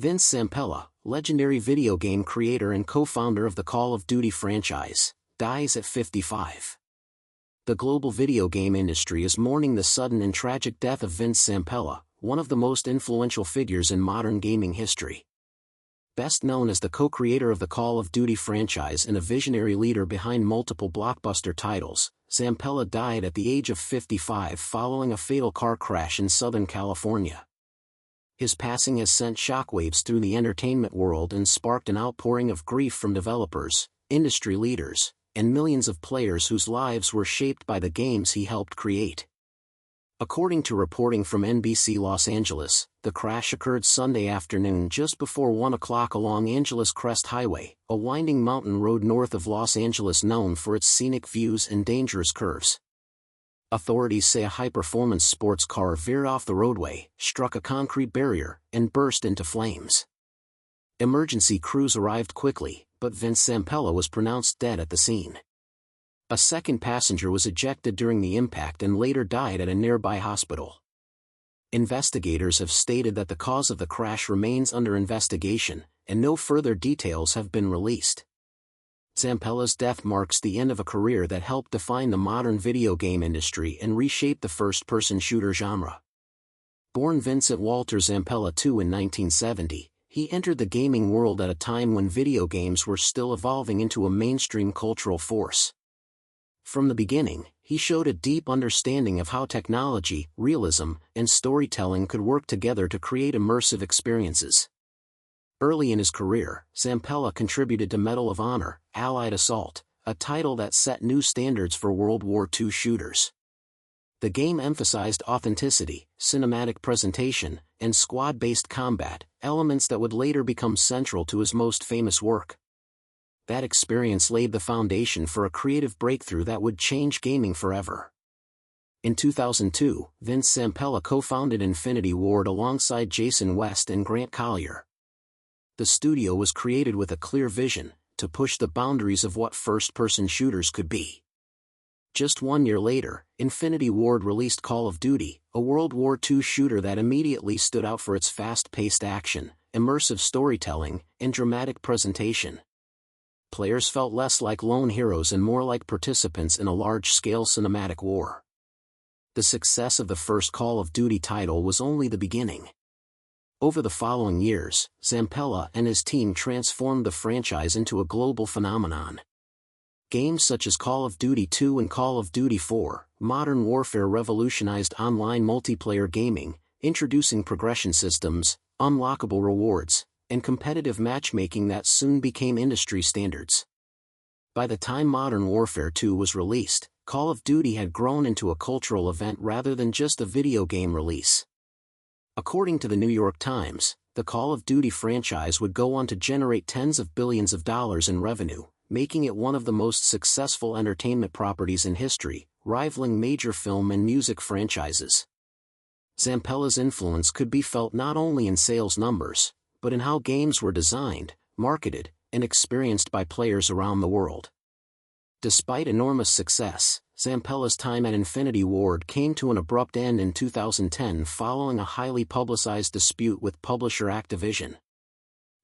Vince Zampella, legendary video game creator and co-founder of the Call of Duty franchise, dies at 55. The global video game industry is mourning the sudden and tragic death of Vince Zampella, one of the most influential figures in modern gaming history. Best known as the co-creator of the Call of Duty franchise and a visionary leader behind multiple blockbuster titles, Zampella died at the age of 55 following a fatal car crash in Southern California. His passing has sent shockwaves through the entertainment world and sparked an outpouring of grief from developers, industry leaders, and millions of players whose lives were shaped by the games he helped create. According to reporting from NBC Los Angeles, the crash occurred Sunday afternoon just before 1 o'clock along Angeles Crest Highway, a winding mountain road north of Los Angeles known for its scenic views and dangerous curves. Authorities say a high-performance sports car veered off the roadway, struck a concrete barrier, and burst into flames. Emergency crews arrived quickly, but Vince Zampella was pronounced dead at the scene. A second passenger was ejected during the impact and later died at a nearby hospital. Investigators have stated that the cause of the crash remains under investigation, and no further details have been released. Zampella's death marks the end of a career that helped define the modern video game industry and reshape the first-person shooter genre. Born Vincent Walter Zampella II in 1970, he entered the gaming world at a time when video games were still evolving into a mainstream cultural force. From the beginning, he showed a deep understanding of how technology, realism, and storytelling could work together to create immersive experiences. Early in his career, Zampella contributed to Medal of Honor, Allied Assault, a title that set new standards for World War II shooters. The game emphasized authenticity, cinematic presentation, and squad-based combat, elements that would later become central to his most famous work. That experience laid the foundation for a creative breakthrough that would change gaming forever. In 2002, Vince Zampella co-founded Infinity Ward alongside Jason West and Grant Collier. The studio was created with a clear vision, to push the boundaries of what first-person shooters could be. Just 1 year later, Infinity Ward released Call of Duty, a World War II shooter that immediately stood out for its fast-paced action, immersive storytelling, and dramatic presentation. Players felt less like lone heroes and more like participants in a large-scale cinematic war. The success of the first Call of Duty title was only the beginning. Over the following years, Zampella and his team transformed the franchise into a global phenomenon. Games such as Call of Duty 2 and Call of Duty 4, Modern Warfare revolutionized online multiplayer gaming, introducing progression systems, unlockable rewards, and competitive matchmaking that soon became industry standards. By the time Modern Warfare 2 was released, Call of Duty had grown into a cultural event rather than just a video game release. According to the New York Times, the Call of Duty franchise would go on to generate tens of billions of dollars in revenue, making it one of the most successful entertainment properties in history, rivaling major film and music franchises. Zampella's influence could be felt not only in sales numbers, but in how games were designed, marketed, and experienced by players around the world. Despite enormous success, Zampella's time at Infinity Ward came to an abrupt end in 2010 following a highly publicized dispute with publisher Activision.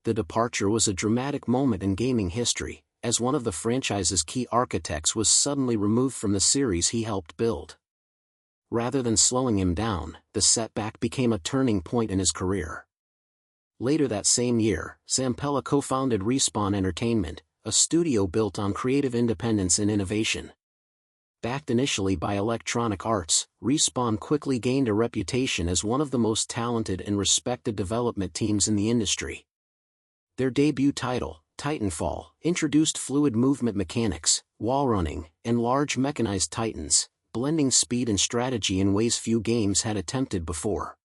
The departure was a dramatic moment in gaming history, as one of the franchise's key architects was suddenly removed from the series he helped build. Rather than slowing him down, the setback became a turning point in his career. Later that same year, Zampella co-founded Respawn Entertainment, a studio built on creative independence and innovation. Backed initially by Electronic Arts, Respawn quickly gained a reputation as one of the most talented and respected development teams in the industry. Their debut title, Titanfall, introduced fluid movement mechanics, wall running, and large mechanized titans, blending speed and strategy in ways few games had attempted before.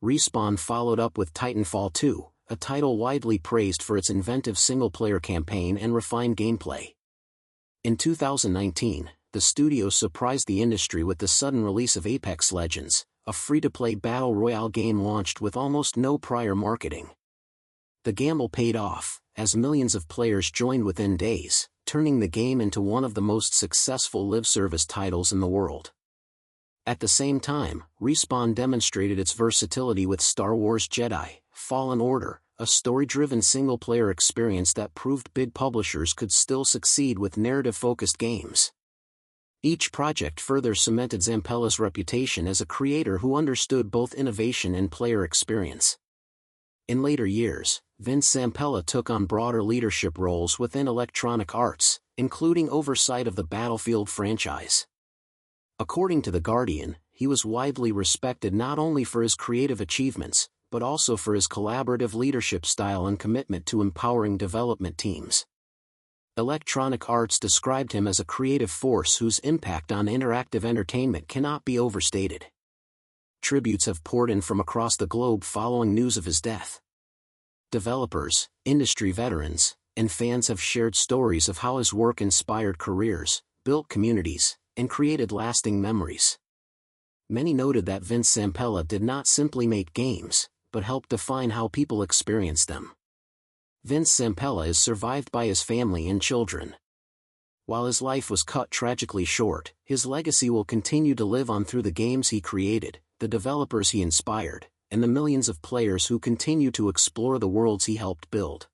Respawn followed up with Titanfall 2, a title widely praised for its inventive single-player campaign and refined gameplay. In 2019, the studio surprised the industry with the sudden release of Apex Legends, a free-to-play battle royale game launched with almost no prior marketing. The gamble paid off, as millions of players joined within days, turning the game into one of the most successful live-service titles in the world. At the same time, Respawn demonstrated its versatility with Star Wars Jedi: Fallen Order, a story-driven single-player experience that proved big publishers could still succeed with narrative-focused games. Each project further cemented Zampella's reputation as a creator who understood both innovation and player experience. In later years, Vince Zampella took on broader leadership roles within Electronic Arts, including oversight of the Battlefield franchise. According to The Guardian, he was widely respected not only for his creative achievements, but also for his collaborative leadership style and commitment to empowering development teams. Electronic Arts described him as a creative force whose impact on interactive entertainment cannot be overstated. Tributes have poured in from across the globe following news of his death. Developers, industry veterans, and fans have shared stories of how his work inspired careers, built communities, and created lasting memories. Many noted that Vince Zampella did not simply make games, but helped define how people experienced them. Vince Zampella is survived by his family and children. While his life was cut tragically short, his legacy will continue to live on through the games he created, the developers he inspired, and the millions of players who continue to explore the worlds he helped build.